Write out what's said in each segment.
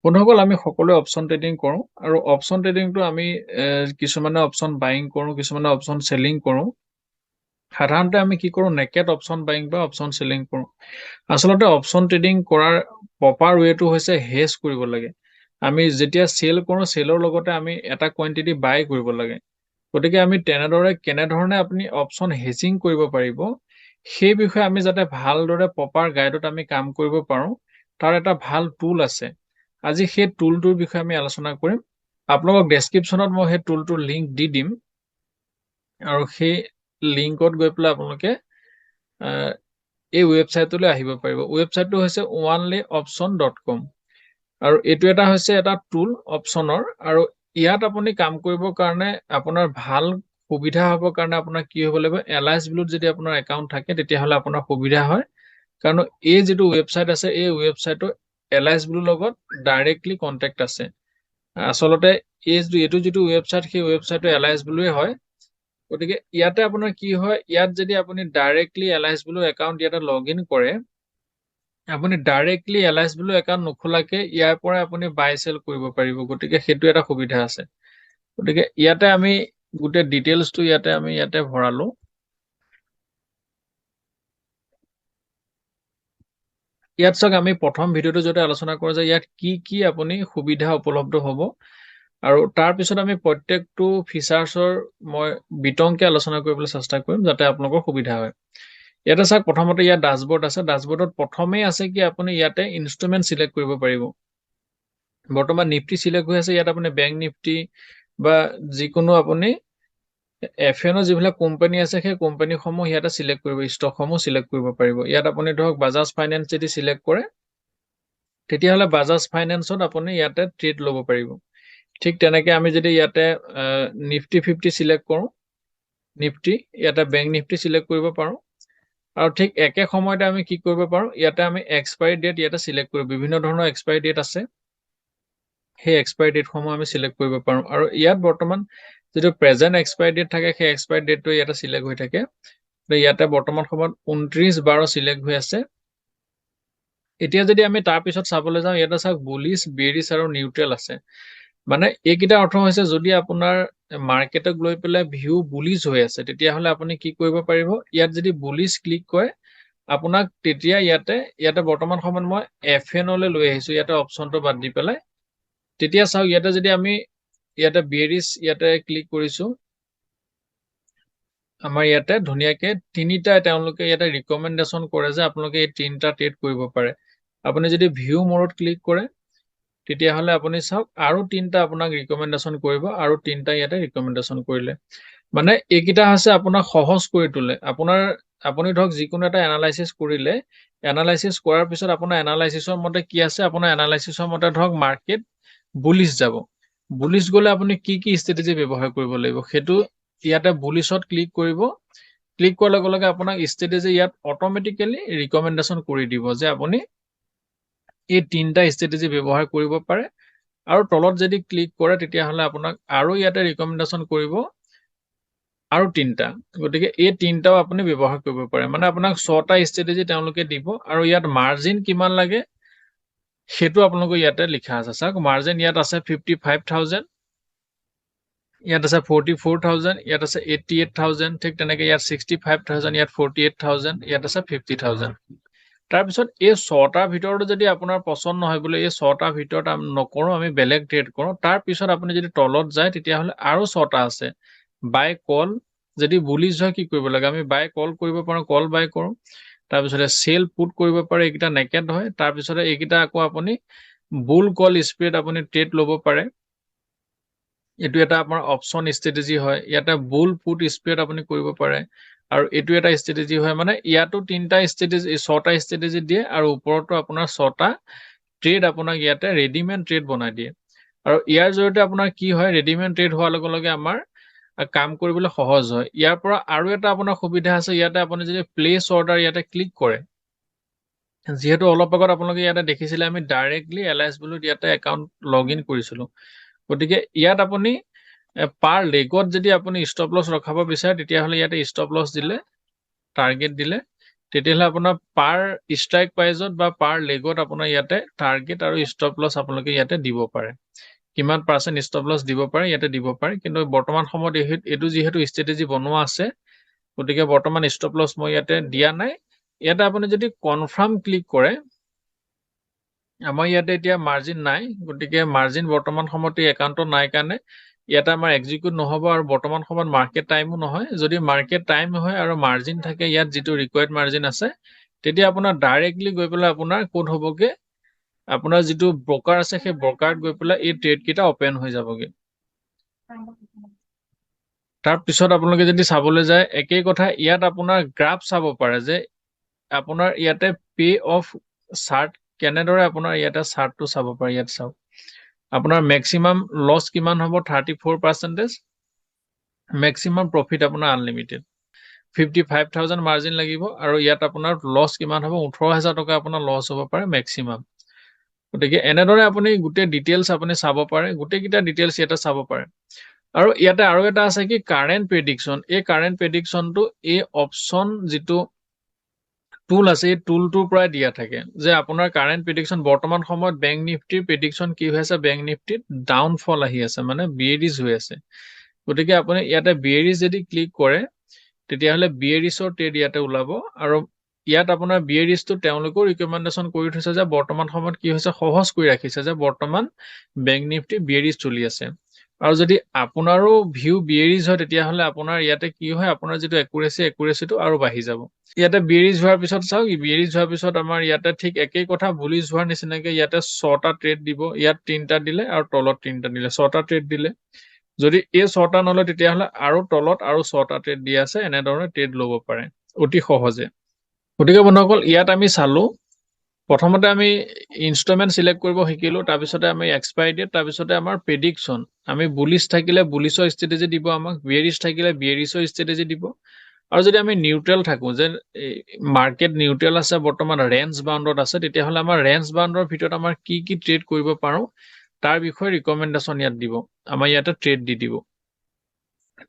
বন্ধুসকল আমি সকলোৱে অপচন ট্ৰেডিং কৰো আৰু অপচন ট্ৰেডিংটো আমি কিছুমানে অপচন বাইং কৰো কিছুমানে অপচন সেলিং কৰো সাধাৰণতে আমি কি কৰো নেকেট অপচন বাইং বা অপচন সেলিং কৰো আসলতে অপচন ট্ৰেডিং কৰাৰ প্ৰপাৰ ওয়েটো হৈছে হেজ কৰিব লাগে আমি যেতিয়া সেল কৰো সেলৰ লগতে আমি এটা কোৱান্টিটি বাই কৰিব লাগে গতিকে আমি তেনেদৰে কেনেধৰণে আপুনি অপচন হেজিং কৰিব পাৰিব সেই বিষয়ে আমি যাতে ভালদৰে প্ৰপাৰ গাইডত আমি কাম কৰিব পাৰো তাৰ এটা ভাল টুল আছে আজি সেই টুলটোৰ বিষয়ে আমি আলোচনা কৰিম আপোনালোকক ডেসক্ৰিপচনত মই সেই টুলটোৰ লিংক দি দিম আৰু সেই লিংকত গৈ পেলাই আপোনালোকে এই ওয়েবসাইটলৈ আহিব পাৰিব ওয়েবসাইটটো হৈছে onlyoption.com আৰু এইটো এটা হৈছে এটা টুল অপচনৰ আৰু ইয়াত আপুনি কাম কৰিবৰ কাৰণে আপোনাৰ ভাল সুবিধা হ'বৰ কাৰণে আপোনাৰ কি হ'ব লাগিব এলআইএস ব্লুত যদি আপোনাৰ একাউন্ট থাকে তেতিয়া হলে আপোনাৰ সুবিধা হয় কাৰণ এই যেটো ওয়েবসাইট আছে এই ওয়েবসাইটটো এলআইএস ব্লুৰ লগত ডাইৰেক্টলি কন্টাক্ট আছে আসলতে এইটো যেটো ওয়েবসাইট সেই ওয়েবসাইটটো এলআইএস ব্লুৱে হয় গতিকে ইয়াতে আপোনাৰ কি হয় ইয়াত যদি আপুনি ডাইৰেক্টলি এলআইএস ব্লু একাউন্ট ইয়াতে লগইন কৰে আপুনি ডাইৰেক্টলি এলআইএস ব্লু একাউন্ট নখোলাকে ইয়াৰ পৰা আপুনি বাই সেল কৰিব পাৰিব গতিকে হেতু এটা সুবিধা আছে গতিকে ইয়াতে আমি গুটে ডিটেইলছটো ইয়াতে ভৰালো ইয়াত সক আমি প্ৰথম ভিডিওটো যেটা আলোচনা কৰা যে ইয়াত কি আপুনি সুবিধা উপলব্ধ হ'ব আৰু তাৰ পিছত আমি প্ৰত্যেকটো ফিচাৰ্ছৰ মই বিতংকে আলোচনা কৰিবলৈ চেষ্টা কৰিম যাতে আপোনালোকৰ সুবিধা হয় ইয়াতে সক প্ৰথমতে ইয়াত ড্যাশবোৰ্ড আছে ড্যাশবোৰ্ডত প্ৰথমেই আছে কি আপুনি ইয়াতে ইনস্ট্ৰুমেন্ট সিলেক্ট কৰিব পাৰিব বৰ্তমান নিফটি সিলেক্ট হৈ আছে ইয়াত আপুনি বেংক নিফটি বা যিকোনো আপুনি এফএনও যিবিলাক কোম্পানী আছে সেই কোম্পানীসমূহ ইয়াতে সিলেক্ট কৰিব ষ্টকসমূহ সিলেক্ট কৰিব পাৰিব ইয়াত আপুনি ধৰক বাজাজ ফাইনান্স যদি সিলেক্ট কৰে তেতিয়া হলে বাজাজ ফাইনান্সত আপুনি ইয়াতে ট্ৰেড ল'ব পাৰিব ঠিক তেনেকে আমি যদি ইয়াতে নিফটি 50 সিলেক্ট কৰো নিফটি ইয়াতে বেংক নিফটি সিলেক্ট কৰিব পাৰো আৰু ঠিক একে সময়তে আমি কি কৰিব পাৰো ইয়াতে আমি এক্সপায়াৰি ডেট ইয়াতে সিলেক্ট কৰিব বিভিন্ন ধৰণৰ এক্সপায়াৰি ডেট আছে সেই এক্সপায়াৰি ডেট সমূহ আমি সিলেক্ট কৰিব পাৰো আৰু ইয়াত বৰ্তমান যেটো প্ৰেজেন্ট এক্সপায়াৰি ডেট থাকে সেই এক্সপায়াৰি ডেটটো ইয়াতে সিলেক্ট হৈ থাকে ইয়াতে বৰ্তমান সময়ত 29/12 সিলেক্ট হৈ আছে এতিয়া যদি আমি তাৰ পিছত চাবলৈ যাওঁ ইয়াতে সক বুলিশ বেৰিশ আৰু নিউট্ৰেল আছে মানে এইকিটা অৰ্থ হৈছে যদি আপোনাৰ মাৰ্কেটক লৈ পেলাই ভিউ বুলিশ হৈ আছে তেতিয়া হলে আপুনি কি কৰিব পাৰিব ইয়াত যদি বুলিশ ক্লিক কৰে আপোনাক তেতিয়া ইয়াতে বৰ্তমান সময়ত মই এফএনও লৈ লৈ আহিছো ইয়াতে অপচনটো বাদ দি পেলাই তেতিয়া চাও ইয়াতে যদি আমি ইয়াতে বেৰিশ ইয়াতে ক্লিক কৰিছো আমাৰ ইয়াতে ধুনিয়াকে তিনিটা তেওঁলোকে ইয়াতে ৰিকমেন্ডেশন কৰে যে আপোনালোকে এই তিনটা ট্ৰেড কৰিব পাৰে আপুনি যদি ভিউ মোডত ক্লিক কৰে তেতিয়া হলে আপুনি চাওক আৰু তিনটা আপোনাক ৰিকমেন্ডেশন কৰিব আৰু তিনটা ইয়াতে ৰিকমেন্ডেশন কৰিলে মানে এইকিটা আছে আপোনাক সহজ কৰি তোলে আপুনি ধৰক যিকোনো এটা এনালাইসিস কৰিলে এনালাইসিস কৰাৰ পিছত আপোনাৰ এনালাইসিসৰ মতে কি আছে আপোনাৰ এনালাইসিসৰ মতে ধৰক মাৰ্কেট বুলিশ যাব বুলিশ গলে আপুনি কি ষ্ট্ৰেটেজি ব্যৱহাৰ কৰিব লাগিব হেতু ইয়াতে বুলিশত ক্লিক কৰিব ক্লিক কৰাৰ লগে লগে আপোনাক ষ্ট্ৰেটেজি ইয়াত অটোমেটিক্যালি ৰিকমেন্ডেশন কৰি দিব যে আপুনি এই তিনটা ষ্ট্ৰেটেজি ব্যৱহাৰ কৰিব পাৰে আৰু তলত যদি ক্লিক কৰে তেতিয়া হলে আপোনাক আৰু ইয়াতে ৰিকমেন্ডেশন কৰিব আৰু তিনটা গতিকে এই তিনটাও আপুনি ব্যৱহাৰ কৰিব পাৰে মানে আপোনাক 6টা ষ্ট্ৰেটেজি তেওঁলোকে দিব আৰু ইয়াত মাৰ্জিন কিমান লাগে হেতু আপোনালোক ইয়াতে লিখা আছে চাওক মাৰ্জিন ইয়াত আছে 55000 ইয়াত আছে 44000 ইয়াত আছে 88000 ঠিক তেনেকে ইয়াত 65000 ইয়াত 48000 ইয়াত আছে 50000 তাৰ পিছত এই 6টাৰ ভিতৰত যদি আপোনাৰ পছন্দ নহয় বলে এই 6টাৰ ভিতৰত আমি নকৰো আমি বেলেগ ট্ৰেড কৰো তাৰ পিছত আপুনি যদি তলত যায় তেতিয়া হলে আৰু 6টা আছে বাই কল যদি বুলিশ হয় কি কৰিব লাগে আমি বাই কল কৰিব পাৰো কল বাই কৰো তাৰ পিছত সেল পুট কৰিব পাৰে এইকিটা নেকেট হয় তাৰ পিছত এইকিটা আকৌ আপুনি বুল কল স্প্ৰেড আপুনি ট্ৰেড ল'ব পাৰে এটো এটা আপোনাৰ অপচন ষ্ট্ৰেটেজি হয় ইয়াতে বুল পুট স্প্ৰেড আপুনি কৰিব পাৰে আৰু এটো এটা ষ্ট্ৰেটেজি হয় মানে ইয়াতো তিনটা ষ্ট্ৰেটেজি 6টা ষ্ট্ৰেটেজি দিয়ে আৰু ওপৰতো আপোনাৰ 6টা ট্ৰেড আপোনাক ইয়াতে ৰেডিমেড ট্ৰেড বনাই দিয়ে আৰু ইয়াৰ জৰিয়তে আপোনাৰ কি হয় ৰেডিমেড ট্ৰেড হোৱাৰ লগে লগে আমাৰ কাম কৰিবলৈ সহজ হয় ইয়াৰ পৰা আৰু এটা আপোনাৰ সুবিধা আছে ইয়াতে আপুনি যদি প্লেস অৰ্ডাৰ ইয়াতে ক্লিক কৰে যেহেতু অলপ আগত আপোনালোকে ইয়াতে দেখিছিলে আমি ডাইৰেক্টলি এলআইএস ব্লুত ইয়াতে একাউন্ট লগইন কৰিছিলো গতিকে ইয়াত আপুনি পাৰ লেগত যদি আপুনি ষ্টপ লছ ৰখাব বিচাৰে তেতিয়া হলে ইয়াতে ষ্টপ লছ দিলে টাৰ্গেট দিলে তেতিয়াহলে আপোনাৰ পাৰ ষ্ট্ৰাইক প্ৰাইজত বা পাৰ লেগত আপোনাৰ ইয়াতে টাৰ্গেট আৰু ষ্টপ লছ আপোনালোকে ইয়াতে দিব পাৰে কিমান পাৰ্সেন্ট ষ্টপ লছ দিব পাৰে ইয়াতে দিব পাৰে কিন্তু বৰ্তমান সময়ত এইটো যেহেতু ষ্ট্ৰেটেজি বনোৱা আছে গতিকে বৰ্তমান ষ্টপ লছ মই ইয়াতে দিয়া নাই ইয়াতে আপুনি যদি কনফাৰ্ম ক্লিক কৰে আমাৰ ইয়াতে এতিয়া মাৰ্জিন নাই গতিকে মাৰ্জিন বৰ্তমান সময়ত এই একাউণ্টত নাই কাৰণে ইয়াতে আমাৰ এক্সিকিউট নহব আৰু বৰ্তমান সময়ত মাৰ্কেট টাইমো নহয় যদি মাৰ্কেট টাইম হয় আৰু মাৰ্জিন থাকে ইয়াত যিটো ৰিকোয়াৰ্ড মাৰ্জিন আছে তেতিয়া আপোনাৰ ডাইৰেক্টলি গৈ পেলাই আপোনাৰ কোড হ'বগে আপোনাৰ যিটো ব্ৰকাৰ আছে সেই ব্ৰকাৰত গৈ পেলাই এই ট্ৰেড কেইটা ওপেন হৈ যাবগে তাৰ পিছত আপোনালোকে যদি চাবলৈ যায় একেই কথা ইয়াত আপোনাৰ গ্ৰাফ চাব পাৰে যে আপোনাৰ ইয়াতে পে অফ চাৰ্ট কেনেদৰে আপোনাৰ ইয়াতে চাৰ্টটো চাব পাৰে ইয়াত চাওক আপোনাৰ মেক্সিমাম লছ কিমান হ'ব 34% মেক্সিমাম প্ৰফিট আপোনাৰ আনলিমিটেড 55,000 মাৰ্জিন লাগিব আৰু ইয়াত আপোনাৰ লছ কিমান হ'ব 18,000 টকা আপোনাৰ লছ হ'ব পাৰে মেক্সিমাম গতিকে এনেদৰে আপুনি গোটেই ডিটেইলছ আপুনি চাব পাৰে গোটেইকেইটা ডিটেইলছ ইয়াতে চাব পাৰে আৰু ইয়াতে আৰু এটা আছে কি কাৰেন্ট প্ৰেডিকচন এই কাৰেন্ট প্ৰেডিকচনটো এই অপচন যিটো টুল আছে এই টুলটোৰ পৰাই দিয়া থাকে যে আপোনাৰ কাৰেন্ট প্ৰেডিকচন বৰ্তমান সময়ত বেংক নিফটিৰ প্ৰেডিকচন কি হৈ আছে বেংক নিফটিত ডাউনফল আহি আছে মানে বিয়েৰিজ হৈ আছে গতিকে আপুনি ইয়াতে বিয়েৰিজ যদি ক্লিক কৰে তেতিয়াহলে বিয়েৰিজৰ ট্ৰেড ইয়াতে ওলাব আৰু ইয়াত আপোনাৰ বিয়েৰিজটো তেওঁলোকেও ৰিকমেন্ডেশন কৰি থৈছে যে বৰ্তমান সময়ত কি হৈছে সহজ কৰি ৰাখিছে যে বৰ্তমান বেংক নিফটি বিয়েৰিজ চলি আছে আৰু যদি আপোনাৰো ভিউ বিয়েৰিজ হয় তেতিয়াহলে আপোনাৰ ইয়াতে কি হয় আপোনাৰ যিটো একুৰেচিটো আৰু বাঢ়ি যাব ইয়াতে বিয়েৰিজ হোৱাৰ পিছত চাওক বিয়েৰিজ হোৱাৰ পিছত আমাৰ ইয়াতে ঠিক একেই কথা বুলিশ হোৱাৰ নিচিনাকে ইয়াতে 6টা ট্ৰেড দিব ইয়াত 3টা দিলে আৰু তলত 3টা দিলে 6টা ট্ৰেড দিলে যদি এই 6টা নলয় তেতিয়াহলে আৰু তলত আৰু 6টা ট্ৰেড দি আছে এনেধৰণে ট্ৰেড ল'ব পাৰে অতি সহজে গতিকে বন্ধুসকল ইয়াত আমি চালো প্ৰথমতে আমি ইনষ্ট্ৰুমেন্ট সিলেক্ট কৰিব শিকিলো তাৰ পিছতে আমি এক্সপায়াৰি ডেট তাৰ পিছতে আমাৰ প্ৰেডিকচন আমি বুলিশ থাকিলে বুলিশৰ ষ্ট্ৰেটেজি দিব আমাক বিয়েৰিজ থাকিলে বিয়েৰিজৰ ষ্ট্ৰেটেজি দিব আৰু যদি আমি নিউট্ৰেল থাকো যে মাৰ্কেট নিউট্ৰেল আছে বৰ্তমান ৰেঞ্জ বাউণ্ডত আছে তেতিয়াহলে আমাৰ ৰেঞ্জ বাউণ্ডৰ ভিতৰত আমাৰ কি কি ট্ৰেড কৰিব পাৰো তাৰ বিষয়ে ৰিকমেন্ডেশন ইয়াত দিব আমাৰ ইয়াতে ট্ৰেড দি দিব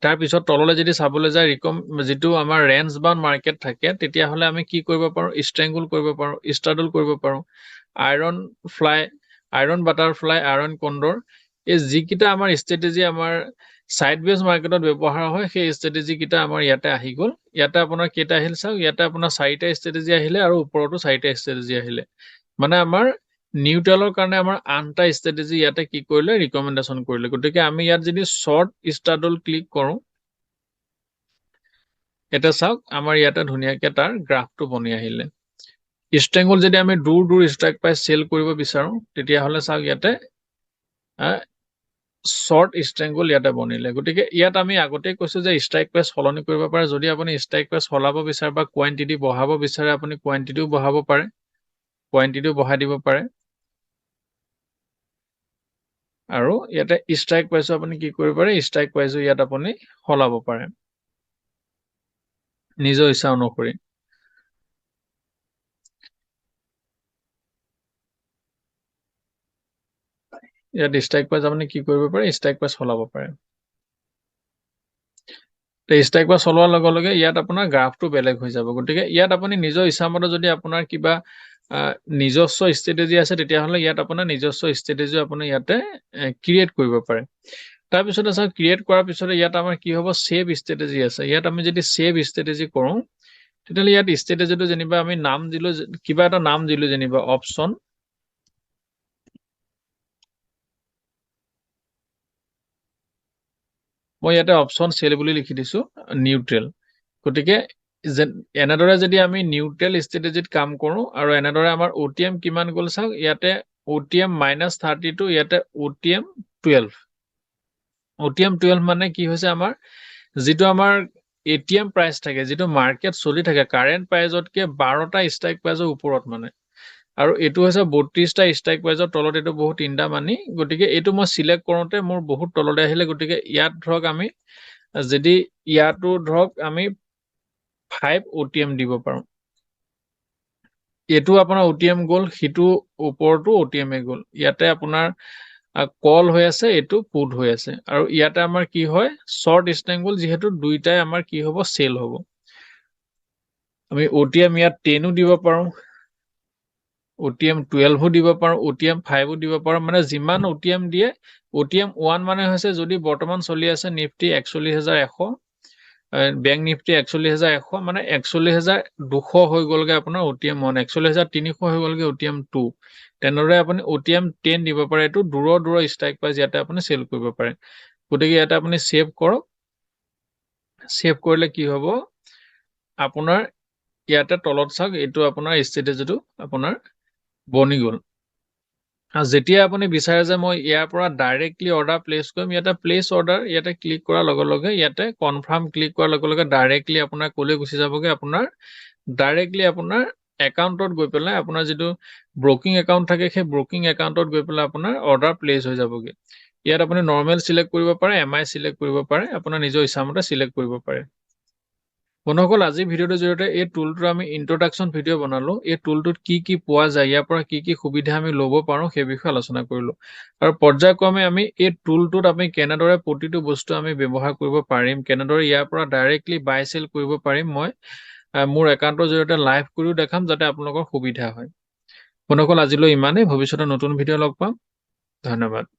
তাৰ পিছত তললৈ যদি চাবলৈ যায় যিটো আমাৰ ৰেঞ্জ বাউণ্ড মাৰ্কেট থাকে তেতিয়াহলে আমি কি কৰিব পাৰো ষ্ট্ৰেংগুল কৰিব পাৰো ষ্টাডল কৰিব পাৰো আইৰন বাটাৰফ্লাই আইৰন কণ্ডৰ এই যিকিটা আমাৰ ষ্ট্ৰেটেজি আমাৰ সাইডৱেজ মাৰ্কেটত ব্যৱহাৰ হয় সেই ষ্ট্ৰেটেজি কিটা আমাৰ ইয়াতে আহি গল ইয়াতে আপোনাৰ কেইটা আহিল চাওক ইয়াতে আপোনাৰ 4টা ষ্ট্ৰেটেজি আহিলে আৰু ওপৰতো 4টা ষ্ট্ৰেটেজি আহিলে মানে আমাৰ নিউট্ৰেলৰ কাৰণে আমাৰ 8টা ষ্ট্ৰেটেজি ইয়াতে কি কৰিলে ৰিকমেন্ডেশন কৰিলে গতিকে আমি ইয়াত যদি শৰ্ট ষ্টাডল ক্লিক কৰো এটা চাওক আমাৰ ইয়াতে ধুনিয়াকে তাৰ গ্ৰাফটো বনি আহিলে ষ্ট্ৰেংগুল যদি আমি দূৰ ষ্ট্ৰাইক প্ৰাইস সেল কৰিব বিচাৰো তেতিয়াহলে চাওক ইয়াতে শৰ্ট ষ্ট্ৰেংগুল ইয়াতে বনিলে গতিকে ইয়াত আমি আগতে কৈছো যে ষ্ট্ৰাইক প্ৰাইস সলনি কৰিব পাৰে যদি আপুনি ষ্ট্ৰাইক প্ৰাইস সলাব বিচাৰে বা কোৱান্টিটি বঢ়াব বিচাৰে আপুনি কোৱান্টিটিও বঢ়াব পাৰে কোৱান্টিটিও বঢ়াই দিব পাৰে আৰু ইয়াতে ষ্ট্ৰাইক প্ৰাইসও আপুনি কি কৰিব পাৰে ষ্ট্ৰাইক প্ৰাইসও ইয়াত আপুনি সলাব পাৰে নিজৰ ইচ্ছা অনুসৰি ইয়াত ষ্ট্ৰাইক প্ৰাইস আপুনি কি কৰিব পাৰে ষ্ট্ৰাইক প্ৰাইস সলাব পাৰে ষ্ট্ৰাইক প্ৰাইস সলোৱাৰ লগে লগে ইয়াত আপোনাৰ গ্ৰাফটো বেলেগ হৈ যাব গতিকে ইয়াত আপুনি নিজৰ ইচ্ছামতে যদি আপোনাৰ কিবা নিজস্ব ষ্ট্ৰেটেজি আছে তেতিয়াহলে ইয়াত আপোনাৰ নিজস্ব ষ্ট্ৰেটেজি আপুনি ইয়াতে ক্ৰিয়েট কৰিব পাৰে তাৰ পিছতে চাওক ক্ৰিয়েট কৰাৰ পিছতে ইয়াত আমাৰ কি হ'ব সেভ ষ্ট্ৰেটেজি আছে ইয়াত আমি যদি সেভ ষ্ট্ৰেটেজি কৰো তেতিয়াহলে ইয়াত ষ্ট্ৰেটেজিটো যেনিবা আমি নাম দিলো কিবা এটা নাম দিলো যেনিবা অপচন মই ইয়াতে অপচন সেল বুলি লিখি দিছো নিউট্ৰেল গতিকে এনেদৰে যদি আমি নিউট্ৰেল ষ্ট্ৰেটেজিত কাম কৰো আৰু এনেদৰে আমাৰ OTM কিমান গল চাওক ইয়াতে OTM -32 ইয়াতে OTM 12 মানে কি হৈছে আমাৰ যিটো আমাৰ ATM প্ৰাইস থাকে যিটো মাৰ্কেট চলি থাকে কাৰেন্ট প্ৰাইসতকে 12টা ষ্ট্ৰাইক প্ৰাইসৰ ওপৰত মানে আৰু এটো হৈছে 32টা ষ্ট্ৰাইক প্ৰাইসৰ তলত এটো বহুত ইনডা মানি গতিকে এটো মই সিলেক্ট কৰোতে মোৰ বহুত তললৈ আহিলে গতিকে ইয়াত ধৰক আমি যদি ইয়াতো ধৰক আমি 5 OTM দিব পাৰো এটো আপোনাৰ OTM গল হিটো ওপৰটো OTM এ গল ইয়াতে আপোনাৰ কল হৈ আছে এটো পুট হৈ আছে আৰু ইয়াতে আমাৰ কি হয় শৰ্ট ষ্ট্ৰেংগুল যেহেতু দুইটাই আমাৰ কি হ'ব সেল হ'ব আমি OTM ইয়াত 10ও দিব পাৰো OTM 12ও দিব পাৰো OTM 5ও দিব পাৰো মানে যিমান OTM দিয়ে OTM 1 মানে হৈছে যদি বৰ্তমান চলি আছে নিফটি 41100 বেংক নিফটি 41100 মানে 41200 হৈ গলগে আপোনাৰ OTM 1 41300 হৈ গলগে OTM 2 তেনেদৰে আপুনি OTM 10 দিব পাৰে এটো দূৰ ষ্ট্ৰাইক প্ৰাইস ইয়াতে আপুনি সেল কৰিব পাৰে গতিকে ইয়াতে আপুনি সেভ কৰক সেভ কৰিলে কি হ'ব আপোনাৰ ইয়াতে তলত চাওক এটো আপোনাৰ ষ্ট্ৰেটেজিটো আপোনাৰ বনি গল যেতিয়া আপুনি বিচাৰে যে মই ইয়াৰ পৰা ডাইৰেক্টলি অৰ্ডাৰ প্লেস কৰিম ইয়াতে প্লেস অৰ্ডাৰ ইয়াতে ক্লিক কৰাৰ লগে লগে ইয়াতে কনফাৰ্ম ক্লিক কৰাৰ লগে লগে ডাইৰেক্টলি আপোনাৰ কোলে গুচি যাবগে আপোনাৰ ডাইৰেক্টলি আপোনাৰ একাউণ্টত গৈ পেলাই আপোনাৰ যেটো ব্ৰোকিং একাউণ্ট থাকে সেই ব্ৰোকিং একাউণ্টত গৈ পেলাই আপোনাৰ অৰ্ডাৰ প্লেস হৈ যাবগে ইয়াত আপুনি নৰমাল সিলেক্ট কৰিব পাৰে এমআই সিলেক্ট কৰিব পাৰে আপোনাৰ নিজৰ ইচ্ছামতে সিলেক্ট কৰিব পাৰে বন্ধুসকল আজি ভিডিওৰ জৰিয়তে এই টুলটো আমি ইন্ট্ৰোডাকশন ভিডিও বনালো এই টুলটোত কি পোৱা যায় ইয়াৰ পৰা কি সুবিধা আমি ল'ব পাৰো সেই বিষয়ে আলোচনা কৰিলো আৰু পৰ্যায়ক্ৰমে আমি এই টুলটোত আমি কেনেদৰে প্ৰতিটো বস্তু আমি ব্যৱহাৰ কৰিব পাৰিম কেনেদৰে ইয়াৰ পৰা ডাইৰেক্টলি বাই সেল কৰিব পাৰিম মই মোৰ একাউণ্টৰ জৰিয়তে লাইভ কৰিও দেখাম যাতে আপোনালোকৰ সুবিধা হয় বন্ধুসকল আজিলৈ ইমানেই ভৱিষ্যতে নতুন ভিডিও লগ পাম ধন্যবাদ